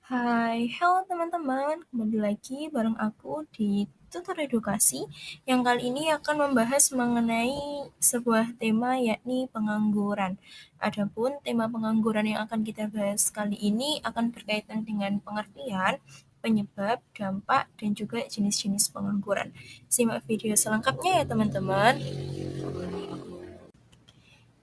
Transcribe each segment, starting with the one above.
Halo teman-teman, kembali lagi bareng aku di Tutor Edukasi yang kali ini akan membahas mengenai sebuah tema yakni pengangguran. Adapun tema pengangguran yang akan kita bahas kali ini akan berkaitan dengan pengertian, penyebab, dampak, dan juga jenis-jenis pengangguran. Simak video selengkapnya ya teman-teman.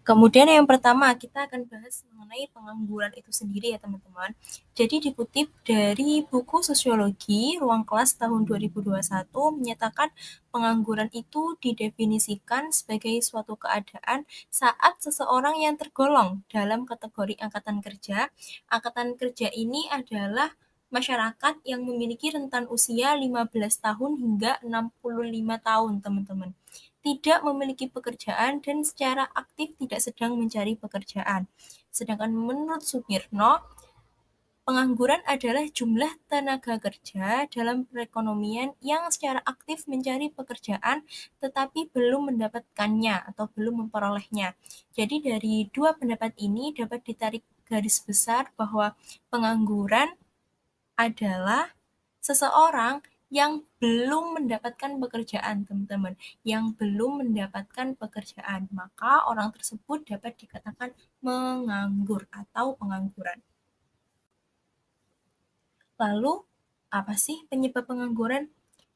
Kemudian yang pertama, kita akan bahas mengenai pengangguran itu sendiri ya teman-teman. Jadi dikutip dari buku Sosiologi Ruang Kelas tahun 2021 menyatakan pengangguran itu didefinisikan sebagai suatu keadaan saat seseorang yang tergolong dalam kategori angkatan kerja. Angkatan kerja ini adalah masyarakat yang memiliki rentan usia 15 tahun hingga 65 tahun, teman-teman, tidak memiliki pekerjaan dan secara aktif tidak sedang mencari pekerjaan. Sedangkan menurut Sumirno, pengangguran adalah jumlah tenaga kerja dalam perekonomian yang secara aktif mencari pekerjaan tetapi belum mendapatkannya atau belum memperolehnya. Jadi dari dua pendapat ini dapat ditarik garis besar bahwa pengangguran adalah seseorang yang belum mendapatkan pekerjaan, teman-teman, yang belum mendapatkan pekerjaan, maka orang tersebut dapat dikatakan menganggur atau pengangguran. Lalu, apa sih penyebab pengangguran?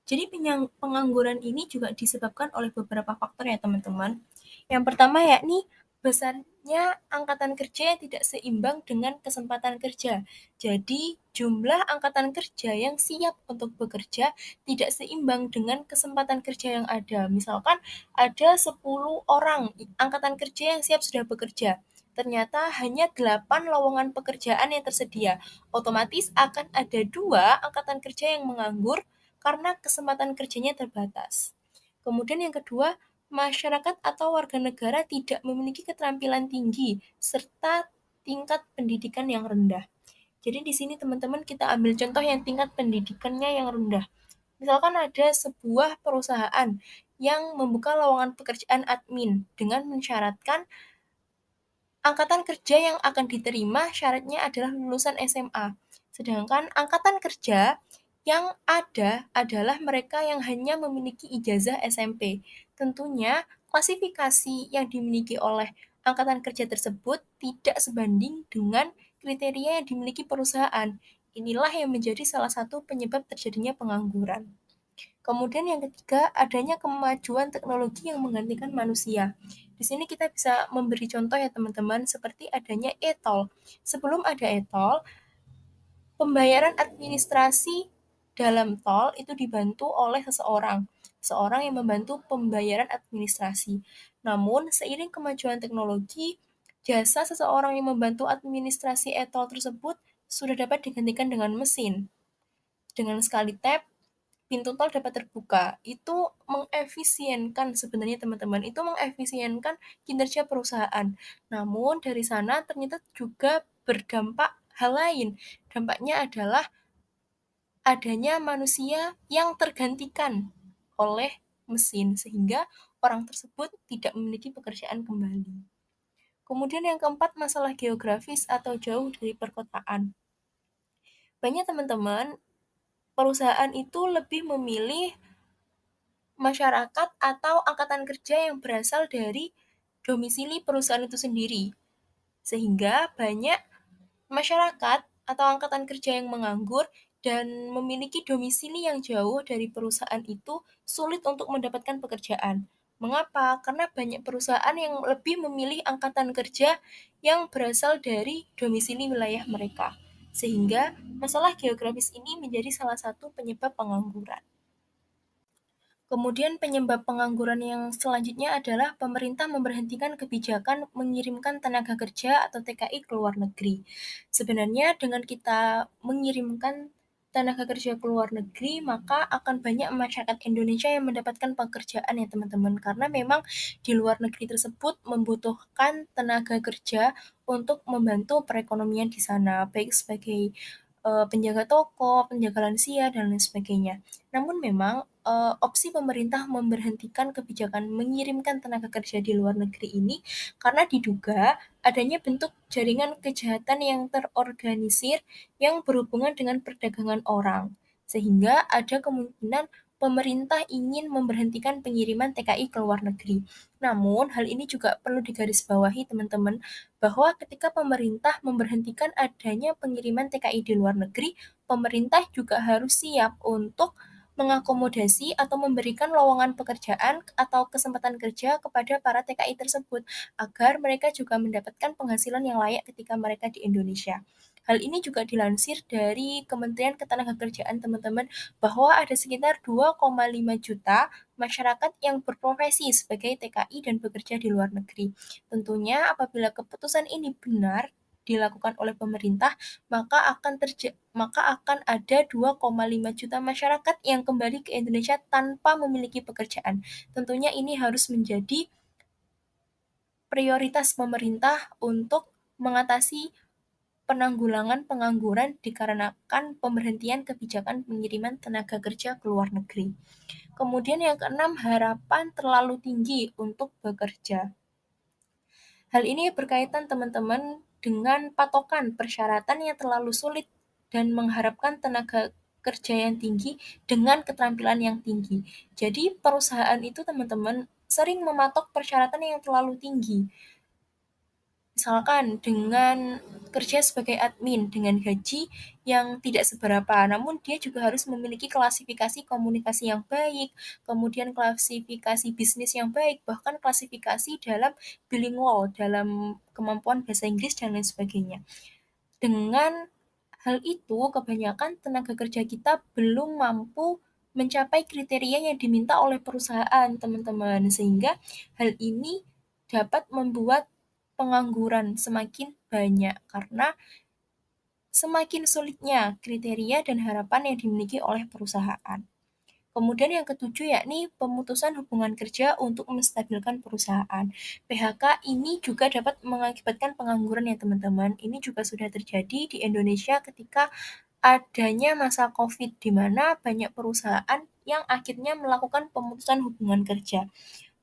Jadi pengangguran ini juga disebabkan oleh beberapa faktor ya teman-teman. Yang pertama yakni besarnya angkatan kerja yang tidak seimbang dengan kesempatan kerja. Jadi jumlah angkatan kerja yang siap untuk bekerja tidak seimbang dengan kesempatan kerja yang ada. Misalkan ada 10 orang angkatan kerja yang siap sudah bekerja. Ternyata hanya 8 lowongan pekerjaan yang tersedia. Otomatis akan ada 2 angkatan kerja yang menganggur karena kesempatan kerjanya terbatas. Kemudian yang kedua, masyarakat atau warga negara tidak memiliki keterampilan tinggi serta tingkat pendidikan yang rendah. Jadi di sini teman-teman kita ambil contoh yang tingkat pendidikannya yang rendah. Misalkan ada sebuah perusahaan yang membuka lowongan pekerjaan admin dengan mensyaratkan angkatan kerja yang akan diterima syaratnya adalah lulusan SMA. Sedangkan angkatan kerja yang ada adalah mereka yang hanya memiliki ijazah SMP. Tentunya klasifikasi yang dimiliki oleh angkatan kerja tersebut tidak sebanding dengan kriteria yang dimiliki perusahaan. Inilah yang menjadi salah satu penyebab terjadinya pengangguran. Kemudian yang ketiga, adanya kemajuan teknologi yang menggantikan manusia. Di sini kita bisa memberi contoh ya teman-teman, seperti adanya e-tol. Sebelum ada e-tol, pembayaran administrasi dalam tol itu dibantu oleh seorang yang membantu pembayaran administrasi. Namun, seiring kemajuan teknologi, jasa seseorang yang membantu administrasi e-tol tersebut sudah dapat digantikan dengan mesin. Dengan sekali tap, pintu tol dapat terbuka. Itu mengefisienkan sebenarnya teman-teman, itu mengefisienkan kinerja perusahaan. Namun dari sana ternyata juga berdampak hal lain. Dampaknya adalah adanya manusia yang tergantikan oleh mesin sehingga orang tersebut tidak memiliki pekerjaan kembali. Kemudian yang keempat, masalah geografis atau jauh dari perkotaan. Banyak teman-teman, perusahaan itu lebih memilih masyarakat atau angkatan kerja yang berasal dari domisili perusahaan itu sendiri. Sehingga banyak masyarakat atau angkatan kerja yang menganggur dan memiliki domisili yang jauh dari perusahaan itu sulit untuk mendapatkan pekerjaan. Mengapa? Karena banyak perusahaan yang lebih memilih angkatan kerja yang berasal dari domisili wilayah mereka. Sehingga masalah geografis ini menjadi salah satu penyebab pengangguran. Kemudian penyebab pengangguran yang selanjutnya adalah pemerintah memberhentikan kebijakan mengirimkan tenaga kerja atau TKI ke luar negeri. Sebenarnya dengan kita mengirimkan tenaga kerja ke luar negeri, maka akan banyak masyarakat Indonesia yang mendapatkan pekerjaan ya teman-teman. Karena memang di luar negeri tersebut membutuhkan tenaga kerja untuk membantu perekonomian di sana, baik sebagai penjaga toko, penjaga lansia, dan lain sebagainya. Namun memang, opsi pemerintah memberhentikan kebijakan mengirimkan tenaga kerja di luar negeri ini karena diduga adanya bentuk jaringan kejahatan yang terorganisir yang berhubungan dengan perdagangan orang, sehingga ada kemungkinan pemerintah ingin memberhentikan pengiriman TKI ke luar negeri. Namun, hal ini juga perlu digarisbawahi teman-teman, bahwa ketika pemerintah memberhentikan adanya pengiriman TKI di luar negeri, pemerintah juga harus siap untuk mengakomodasi atau memberikan lowongan pekerjaan atau kesempatan kerja kepada para TKI tersebut, agar mereka juga mendapatkan penghasilan yang layak ketika mereka di Indonesia. Hal ini juga dilansir dari Kementerian Ketenagakerjaan teman-teman, bahwa ada sekitar 2,5 juta masyarakat yang berprofesi sebagai TKI dan bekerja di luar negeri. Tentunya apabila keputusan ini benar dilakukan oleh pemerintah, maka akan ada 2,5 juta masyarakat yang kembali ke Indonesia tanpa memiliki pekerjaan. Tentunya ini harus menjadi prioritas pemerintah untuk mengatasi penanggulangan pengangguran dikarenakan pemberhentian kebijakan pengiriman tenaga kerja ke luar negeri. Kemudian yang keenam, harapan terlalu tinggi untuk bekerja. Hal ini berkaitan teman-teman dengan patokan persyaratan yang terlalu sulit dan mengharapkan tenaga kerja yang tinggi dengan keterampilan yang tinggi. Jadi perusahaan itu teman-teman sering mematok persyaratan yang terlalu tinggi. Misalkan dengan kerja sebagai admin dengan gaji yang tidak seberapa, namun dia juga harus memiliki klasifikasi komunikasi yang baik, kemudian klasifikasi bisnis yang baik, bahkan klasifikasi dalam bilingual, dalam kemampuan bahasa Inggris dan lain sebagainya. Dengan hal itu, kebanyakan tenaga kerja kita belum mampu mencapai kriteria yang diminta oleh perusahaan, teman-teman. Sehingga hal ini dapat membuat pengangguran semakin banyak karena semakin sulitnya kriteria dan harapan yang dimiliki oleh perusahaan. Kemudian yang ketujuh yakni pemutusan hubungan kerja untuk menstabilkan perusahaan. PHK ini juga dapat mengakibatkan pengangguran ya teman-teman. Ini juga sudah terjadi di Indonesia ketika adanya masa COVID di mana banyak perusahaan yang akhirnya melakukan pemutusan hubungan kerja.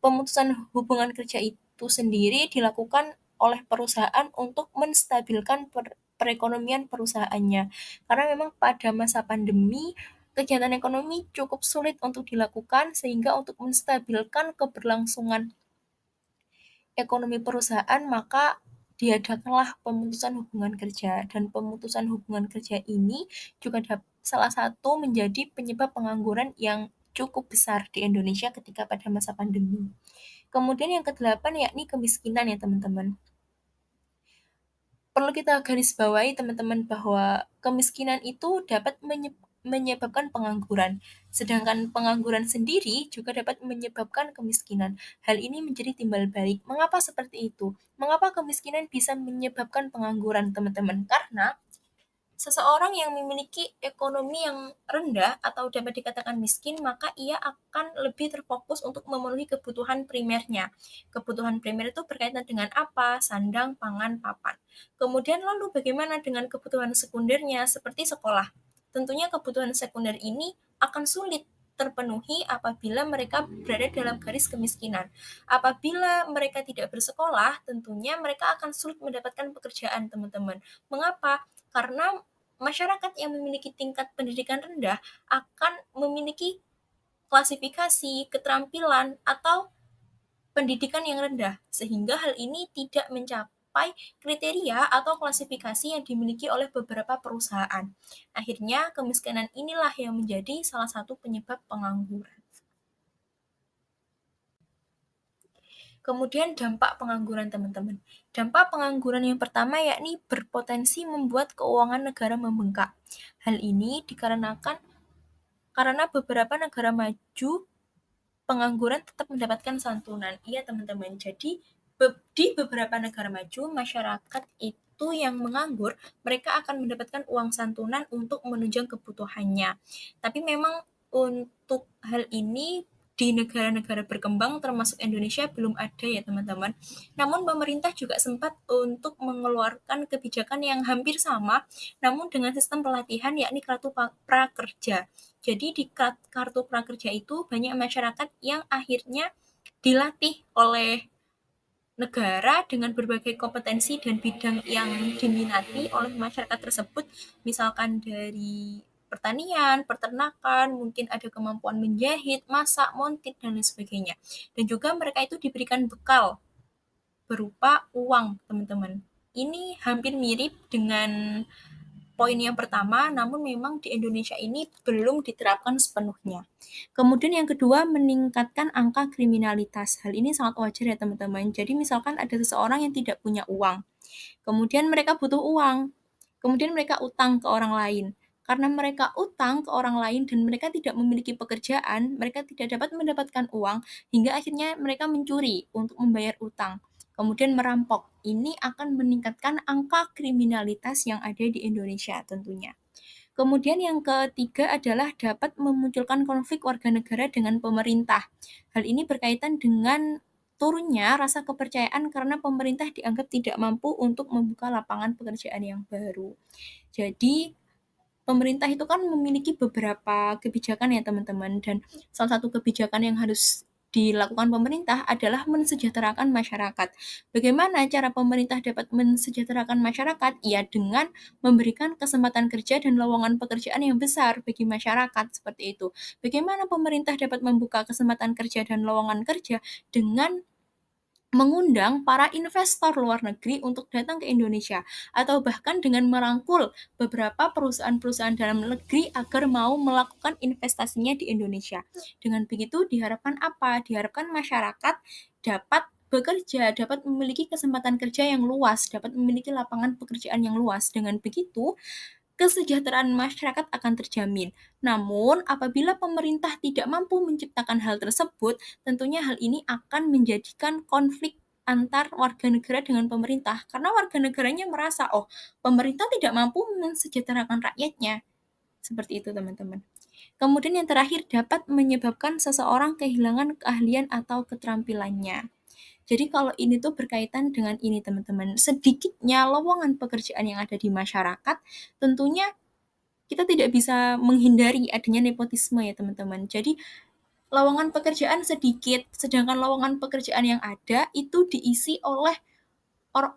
Pemutusan hubungan kerja itu sendiri dilakukan oleh perusahaan untuk menstabilkan perekonomian perusahaannya. Karena memang pada masa pandemi, kegiatan ekonomi cukup sulit untuk dilakukan sehingga untuk menstabilkan keberlangsungan ekonomi perusahaan maka diadakanlah pemutusan hubungan kerja dan pemutusan hubungan kerja ini juga salah satu menjadi penyebab pengangguran yang cukup besar di Indonesia ketika pada masa pandemi. Kemudian yang kedelapan yakni kemiskinan ya teman-teman. Perlu kita garis bawahi teman-teman bahwa kemiskinan itu dapat menyebabkan pengangguran, sedangkan pengangguran sendiri juga dapat menyebabkan kemiskinan. Hal ini menjadi timbal balik. Mengapa seperti itu? Mengapa kemiskinan bisa menyebabkan pengangguran, teman-teman? Karena seseorang yang memiliki ekonomi yang rendah atau dapat dikatakan miskin, maka ia akan lebih terfokus untuk memenuhi kebutuhan primernya. Kebutuhan primer itu berkaitan dengan apa? Sandang, pangan, papan. Kemudian lalu bagaimana dengan kebutuhan sekundernya seperti sekolah? Tentunya kebutuhan sekunder ini akan sulit terpenuhi apabila mereka berada dalam garis kemiskinan. Apabila mereka tidak bersekolah, tentunya mereka akan sulit mendapatkan pekerjaan, teman-teman. Mengapa? Karena masyarakat yang memiliki tingkat pendidikan rendah akan memiliki klasifikasi, keterampilan, atau pendidikan yang rendah, sehingga hal ini tidak mencapai kriteria atau klasifikasi yang dimiliki oleh beberapa perusahaan. Akhirnya, kemiskinan inilah yang menjadi salah satu penyebab pengangguran. Kemudian dampak pengangguran teman-teman. Dampak pengangguran yang pertama yakni berpotensi membuat keuangan negara membengkak. Hal ini dikarenakan karena beberapa negara maju pengangguran tetap mendapatkan santunan. Iya teman-teman, jadi di beberapa negara maju masyarakat itu yang menganggur, mereka akan mendapatkan uang santunan untuk menunjang kebutuhannya. Tapi memang untuk hal ini di negara-negara berkembang termasuk Indonesia belum ada ya teman-teman. Namun pemerintah juga sempat untuk mengeluarkan kebijakan yang hampir sama, namun dengan sistem pelatihan yakni kartu prakerja. Jadi di kartu prakerja itu banyak masyarakat yang akhirnya dilatih oleh negara dengan berbagai kompetensi dan bidang yang diminati oleh masyarakat tersebut, misalkan dari pertanian, peternakan, mungkin ada kemampuan menjahit, masak, montit, dan lain sebagainya. Dan juga mereka itu diberikan bekal berupa uang, teman-teman. Ini hampir mirip dengan poin yang pertama, namun memang di Indonesia ini belum diterapkan sepenuhnya. Kemudian yang kedua, meningkatkan angka kriminalitas. Hal ini sangat wajar ya teman-teman. Jadi misalkan ada seseorang yang tidak punya uang, kemudian mereka butuh uang, kemudian mereka utang ke orang lain. Karena mereka utang ke orang lain dan mereka tidak memiliki pekerjaan, mereka tidak dapat mendapatkan uang, hingga akhirnya mereka mencuri untuk membayar utang. Kemudian merampok. Ini akan meningkatkan angka kriminalitas yang ada di Indonesia tentunya. Kemudian yang ketiga adalah dapat memunculkan konflik warga negara dengan pemerintah. Hal ini berkaitan dengan turunnya rasa kepercayaan karena pemerintah dianggap tidak mampu untuk membuka lapangan pekerjaan yang baru. Jadi pemerintah itu kan memiliki beberapa kebijakan ya teman-teman, dan salah satu kebijakan yang harus dilakukan pemerintah adalah mensejahterakan masyarakat. Bagaimana cara pemerintah dapat mensejahterakan masyarakat? Ya dengan memberikan kesempatan kerja dan lowongan pekerjaan yang besar bagi masyarakat seperti itu. Bagaimana pemerintah dapat membuka kesempatan kerja dan lowongan kerja? Dengan mengundang para investor luar negeri untuk datang ke Indonesia, atau bahkan dengan merangkul beberapa perusahaan-perusahaan dalam negeri agar mau melakukan investasinya di Indonesia. Dengan begitu diharapkan apa? Diharapkan masyarakat dapat bekerja, dapat memiliki kesempatan kerja yang luas, dapat memiliki lapangan pekerjaan yang luas. Dengan begitu, kesejahteraan masyarakat akan terjamin. Namun, apabila pemerintah tidak mampu menciptakan hal tersebut, tentunya hal ini akan menjadikan konflik antar warga negara dengan pemerintah. Karena warga negaranya merasa, oh, pemerintah tidak mampu mensejahterakan rakyatnya. Seperti itu, teman-teman. Kemudian yang terakhir, dapat menyebabkan seseorang kehilangan keahlian atau keterampilannya. Jadi kalau ini tuh berkaitan dengan ini teman-teman, sedikitnya lowongan pekerjaan yang ada di masyarakat, tentunya kita tidak bisa menghindari adanya nepotisme ya teman-teman. Jadi lowongan pekerjaan sedikit, sedangkan lowongan pekerjaan yang ada itu diisi oleh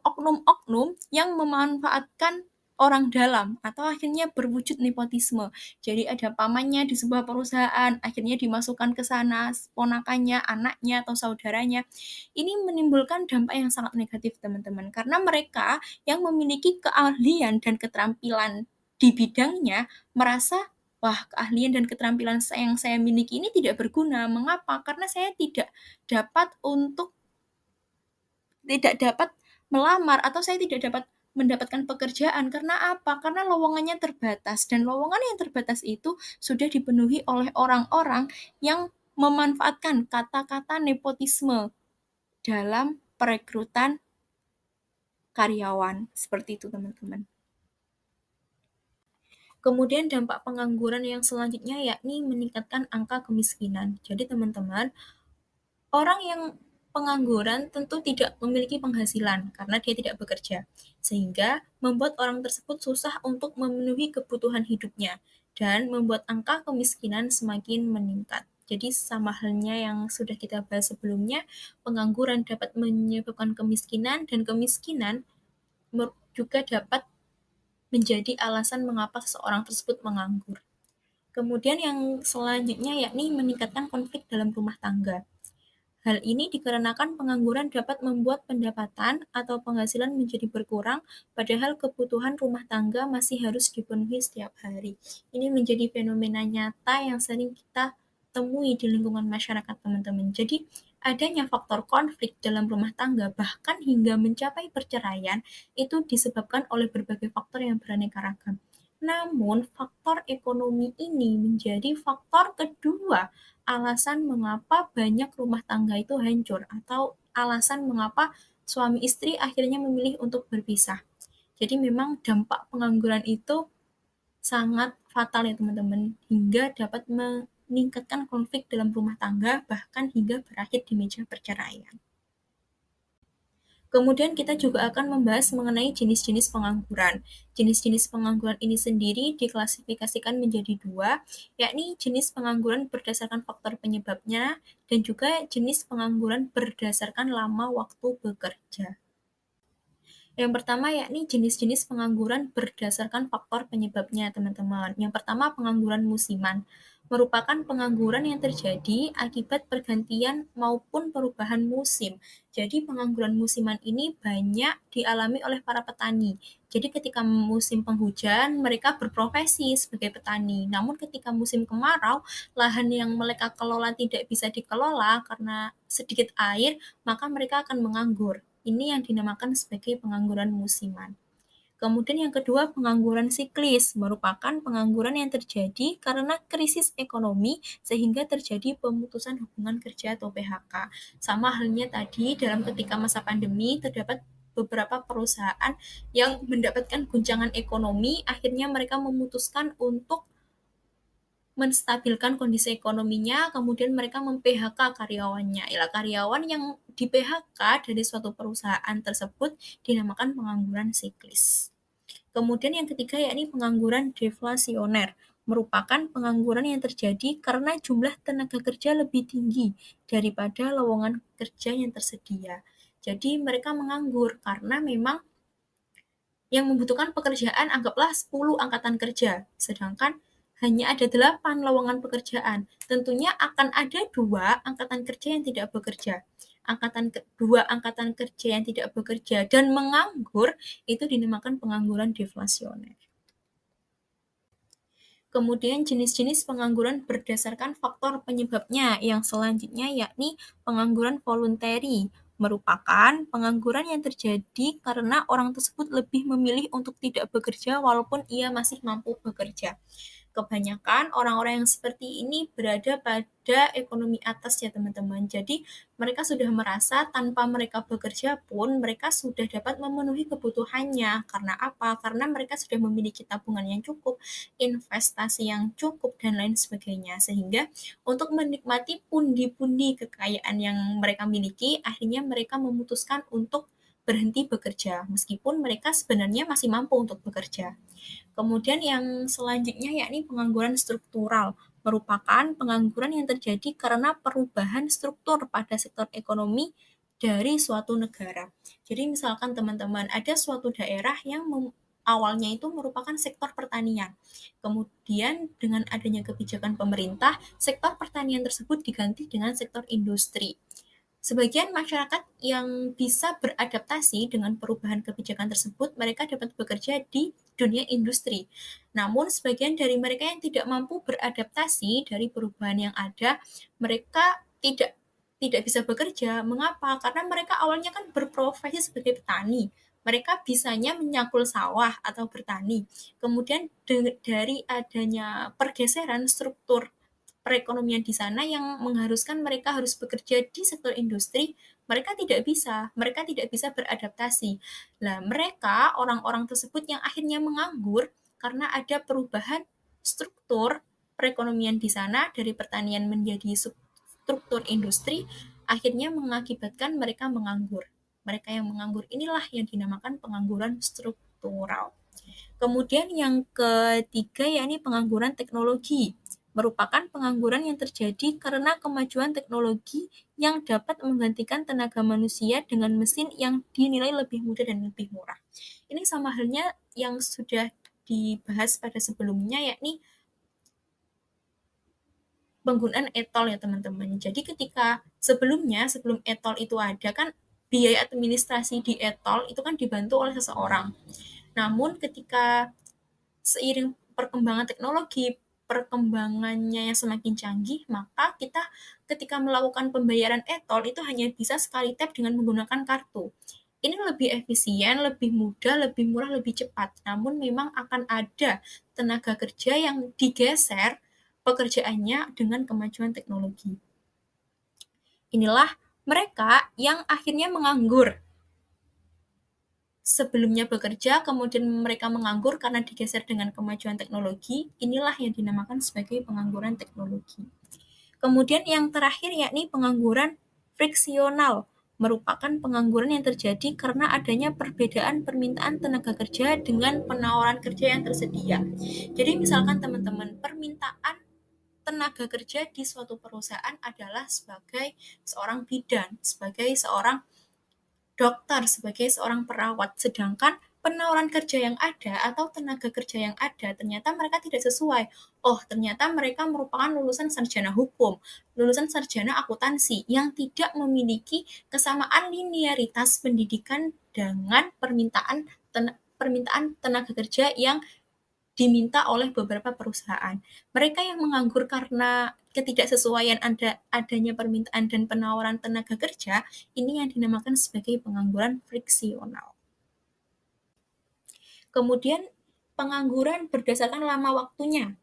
oknum-oknum yang memanfaatkan orang dalam atau akhirnya berwujud nepotisme. Jadi ada pamannya di sebuah perusahaan, akhirnya dimasukkan ke sana ponakannya, anaknya atau saudaranya. Ini menimbulkan dampak yang sangat negatif teman-teman, karena mereka yang memiliki keahlian dan keterampilan di bidangnya merasa wah, keahlian dan keterampilan yang saya miliki ini tidak berguna. Mengapa? Karena saya tidak dapat melamar atau saya tidak dapat mendapatkan pekerjaan. Karena apa? Karena lowongannya terbatas, dan lowongan yang terbatas itu sudah dipenuhi oleh orang-orang yang memanfaatkan kata-kata nepotisme dalam perekrutan karyawan. Seperti itu, teman-teman. Kemudian dampak pengangguran yang selanjutnya yakni meningkatkan angka kemiskinan. Jadi teman-teman, orang yang pengangguran tentu tidak memiliki penghasilan karena dia tidak bekerja, sehingga membuat orang tersebut susah untuk memenuhi kebutuhan hidupnya dan membuat angka kemiskinan semakin meningkat. Jadi sama halnya yang sudah kita bahas sebelumnya, pengangguran dapat menyebabkan kemiskinan dan kemiskinan juga dapat menjadi alasan mengapa seseorang tersebut menganggur. Kemudian yang selanjutnya yakni meningkatkan konflik dalam rumah tangga. Hal ini dikarenakan pengangguran dapat membuat pendapatan atau penghasilan menjadi berkurang, padahal kebutuhan rumah tangga masih harus dipenuhi setiap hari. Ini menjadi fenomena nyata yang sering kita temui di lingkungan masyarakat, teman-teman. Jadi, adanya faktor konflik dalam rumah tangga, bahkan hingga mencapai perceraian, itu disebabkan oleh berbagai faktor yang beraneka ragam. Namun, faktor ekonomi ini menjadi faktor kedua alasan mengapa banyak rumah tangga itu hancur, atau alasan mengapa suami istri akhirnya memilih untuk berpisah. Jadi memang dampak pengangguran itu sangat fatal ya teman-teman, hingga dapat meningkatkan konflik dalam rumah tangga, bahkan hingga berakhir di meja perceraian. Kemudian kita juga akan membahas mengenai jenis-jenis pengangguran. Jenis-jenis pengangguran ini sendiri diklasifikasikan menjadi dua, yakni jenis pengangguran berdasarkan faktor penyebabnya dan juga jenis pengangguran berdasarkan lama waktu bekerja. Yang pertama yakni jenis-jenis pengangguran berdasarkan faktor penyebabnya, teman-teman. Yang pertama, pengangguran musiman. Merupakan pengangguran yang terjadi akibat pergantian maupun perubahan musim. Jadi pengangguran musiman ini banyak dialami oleh para petani. Jadi ketika musim penghujan, mereka berprofesi sebagai petani. Namun ketika musim kemarau, lahan yang mereka kelola tidak bisa dikelola karena sedikit air, maka mereka akan menganggur. Ini yang dinamakan sebagai pengangguran musiman. Kemudian yang kedua, pengangguran siklis, merupakan pengangguran yang terjadi karena krisis ekonomi sehingga terjadi pemutusan hubungan kerja atau PHK. Sama halnya tadi dalam ketika masa pandemi terdapat beberapa perusahaan yang mendapatkan guncangan ekonomi, akhirnya mereka memutuskan untuk menstabilkan kondisi ekonominya, kemudian mereka mem-PHK karyawannya. Karyawan yang di PHK dari suatu perusahaan tersebut dinamakan pengangguran siklis. Kemudian yang ketiga yakni pengangguran deflasioner, merupakan pengangguran yang terjadi karena jumlah tenaga kerja lebih tinggi daripada lowongan kerja yang tersedia. Jadi mereka menganggur karena memang yang membutuhkan pekerjaan anggaplah 10 angkatan kerja, sedangkan hanya ada 8 lowongan pekerjaan. Tentunya akan ada 2 angkatan kerja yang tidak bekerja. Dua angkatan kerja yang tidak bekerja dan menganggur itu dinamakan pengangguran deflasioner. Kemudian jenis-jenis pengangguran berdasarkan faktor penyebabnya yang selanjutnya yakni pengangguran voluntary, merupakan pengangguran yang terjadi karena orang tersebut lebih memilih untuk tidak bekerja walaupun ia masih mampu bekerja. Kebanyakan orang-orang yang seperti ini berada pada ekonomi atas ya teman-teman. Jadi mereka sudah merasa tanpa mereka bekerja pun mereka sudah dapat memenuhi kebutuhannya. Karena apa? Karena mereka sudah memiliki tabungan yang cukup, investasi yang cukup, dan lain sebagainya. Sehingga untuk menikmati pundi-pundi kekayaan yang mereka miliki, akhirnya mereka memutuskan untuk berhenti bekerja, meskipun mereka sebenarnya masih mampu untuk bekerja. Kemudian yang selanjutnya yakni pengangguran struktural, merupakan pengangguran yang terjadi karena perubahan struktur pada sektor ekonomi dari suatu negara. Jadi misalkan teman-teman ada suatu daerah yang awalnya itu merupakan sektor pertanian. Kemudian dengan adanya kebijakan pemerintah, sektor pertanian tersebut diganti dengan sektor industri. Sebagian masyarakat yang bisa beradaptasi dengan perubahan kebijakan tersebut, mereka dapat bekerja di dunia industri. Namun, sebagian dari mereka yang tidak mampu beradaptasi dari perubahan yang ada, mereka tidak bisa bekerja. Mengapa? Karena mereka awalnya kan berprofesi sebagai petani. Mereka bisanya menyangkul sawah atau bertani. Kemudian dari adanya pergeseran struktur perekonomian di sana yang mengharuskan mereka harus bekerja di sektor industri, mereka tidak bisa beradaptasi. Nah, mereka orang-orang tersebut yang akhirnya menganggur karena ada perubahan struktur perekonomian di sana dari pertanian menjadi struktur industri, akhirnya mengakibatkan mereka menganggur. Mereka yang menganggur inilah yang dinamakan pengangguran struktural. Kemudian yang ketiga yakni pengangguran teknologi, merupakan pengangguran yang terjadi karena kemajuan teknologi yang dapat menggantikan tenaga manusia dengan mesin yang dinilai lebih mudah dan lebih murah. Ini sama halnya yang sudah dibahas pada sebelumnya yakni penggunaan e-tol ya teman-teman. Jadi ketika sebelum e-tol itu ada kan biaya administrasi di e-tol itu kan dibantu oleh seseorang. Namun ketika seiring perkembangan teknologi, perkembangannya yang semakin canggih, maka kita ketika melakukan pembayaran e-tol itu hanya bisa sekali tap dengan menggunakan kartu. Ini lebih efisien, lebih mudah, lebih murah, lebih cepat. Namun memang akan ada tenaga kerja yang digeser pekerjaannya dengan kemajuan teknologi. Inilah mereka yang akhirnya menganggur. Sebelumnya bekerja, kemudian mereka menganggur karena digeser dengan kemajuan teknologi, inilah yang dinamakan sebagai pengangguran teknologi. Kemudian yang terakhir yakni pengangguran friksional, merupakan pengangguran yang terjadi karena adanya perbedaan permintaan tenaga kerja dengan penawaran kerja yang tersedia. Jadi misalkan teman-teman, permintaan tenaga kerja di suatu perusahaan adalah sebagai seorang bidan, sebagai seorang dokter, sebagai seorang perawat, sedangkan penawaran kerja yang ada atau tenaga kerja yang ada ternyata mereka tidak sesuai. Oh, ternyata mereka merupakan lulusan sarjana hukum, lulusan sarjana akuntansi yang tidak memiliki kesamaan linearitas pendidikan dengan permintaan tenaga kerja yang diminta oleh beberapa perusahaan. Mereka yang menganggur karena ketidaksesuaian adanya permintaan dan penawaran tenaga kerja, ini yang dinamakan sebagai pengangguran friksional. Kemudian pengangguran berdasarkan lama waktunya.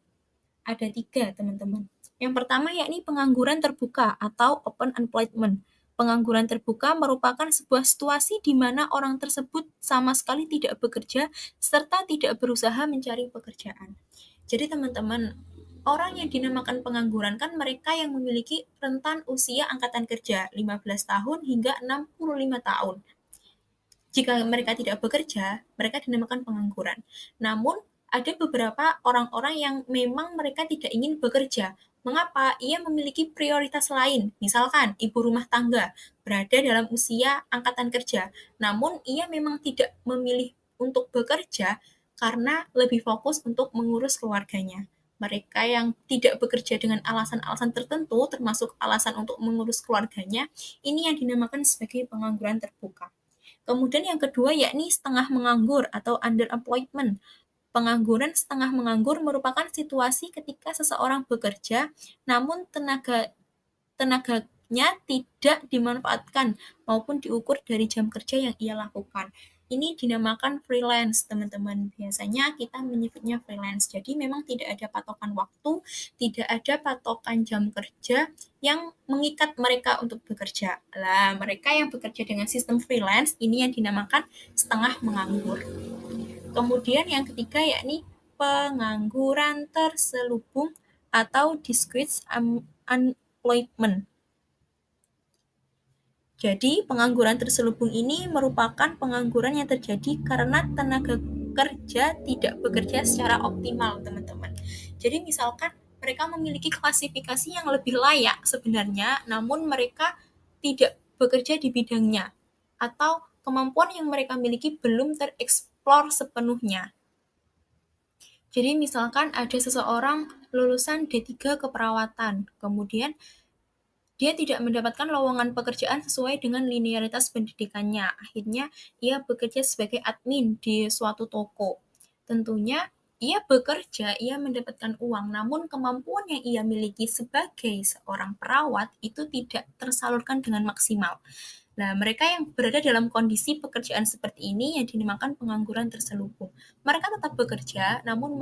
Ada 3, teman-teman. Yang pertama yakni pengangguran terbuka atau open employment. Pengangguran terbuka merupakan sebuah situasi di mana orang tersebut sama sekali tidak bekerja serta tidak berusaha mencari pekerjaan. Jadi teman-teman, orang yang dinamakan pengangguran kan mereka yang memiliki rentan usia angkatan kerja 15 tahun hingga 65 tahun. Jika mereka tidak bekerja, mereka dinamakan pengangguran. Namun, ada beberapa orang-orang yang memang mereka tidak ingin bekerja. Mengapa? Ia memiliki prioritas lain. Misalkan, ibu rumah tangga berada dalam usia angkatan kerja, namun ia memang tidak memilih untuk bekerja karena lebih fokus untuk mengurus keluarganya. Mereka yang tidak bekerja dengan alasan-alasan tertentu, termasuk alasan untuk mengurus keluarganya, ini yang dinamakan sebagai pengangguran terbuka. Kemudian yang kedua yakni setengah menganggur atau underemployment. Pengangguran setengah menganggur merupakan situasi ketika seseorang bekerja namun tenaganya tidak dimanfaatkan maupun diukur dari jam kerja yang ia lakukan. Ini dinamakan freelance, teman-teman. Biasanya kita menyebutnya freelance. Jadi memang tidak ada patokan waktu, tidak ada patokan jam kerja yang mengikat mereka untuk bekerja. Lah, mereka yang bekerja dengan sistem freelance ini yang dinamakan setengah menganggur. Kemudian yang ketiga yakni pengangguran terselubung atau disguised unemployment. Jadi, pengangguran terselubung ini merupakan pengangguran yang terjadi karena tenaga kerja tidak bekerja secara optimal, teman-teman. Jadi, misalkan mereka memiliki klasifikasi yang lebih layak sebenarnya, namun mereka tidak bekerja di bidangnya, atau kemampuan yang mereka miliki belum tereksplor sepenuhnya. Jadi, misalkan ada seseorang lulusan D3 keperawatan, kemudian dia tidak mendapatkan lowongan pekerjaan sesuai dengan linearitas pendidikannya. Akhirnya, ia bekerja sebagai admin di suatu toko. Tentunya, ia bekerja, ia mendapatkan uang, namun kemampuan yang ia miliki sebagai seorang perawat itu tidak tersalurkan dengan maksimal. Nah, mereka yang berada dalam kondisi pekerjaan seperti ini yang dinamakan pengangguran terselubung. Mereka tetap bekerja, namun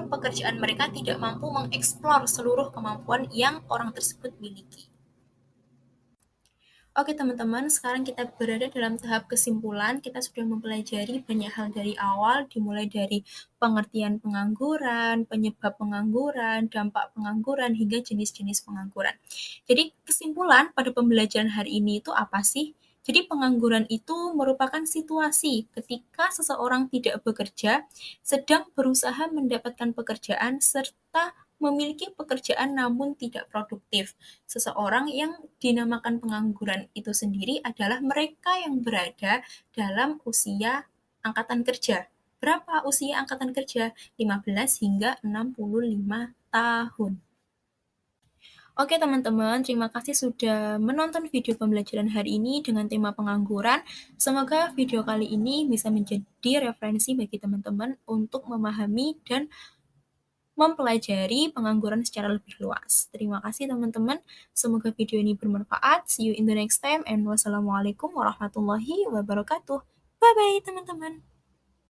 pekerjaan mereka tidak mampu mengeksplor seluruh kemampuan yang orang tersebut miliki. Oke teman-teman, sekarang kita berada dalam tahap kesimpulan. Kita sudah mempelajari banyak hal dari awal, dimulai dari pengertian pengangguran, penyebab pengangguran, dampak pengangguran, hingga jenis-jenis pengangguran. Jadi kesimpulan pada pembelajaran hari ini itu apa sih? Jadi pengangguran itu merupakan situasi ketika seseorang tidak bekerja, sedang berusaha mendapatkan pekerjaan, serta memiliki pekerjaan namun tidak produktif. Seseorang yang dinamakan pengangguran itu sendiri adalah mereka yang berada dalam usia angkatan kerja. Berapa usia angkatan kerja? 15 hingga 65 tahun. Oke teman-teman, terima kasih sudah menonton video pembelajaran hari ini dengan tema pengangguran. Semoga video kali ini bisa menjadi referensi bagi teman-teman untuk memahami dan mempelajari pengangguran secara lebih luas. Terima kasih teman-teman. Semoga video ini bermanfaat. See you in the next time and wassalamualaikum warahmatullahi wabarakatuh. Bye-bye teman-teman.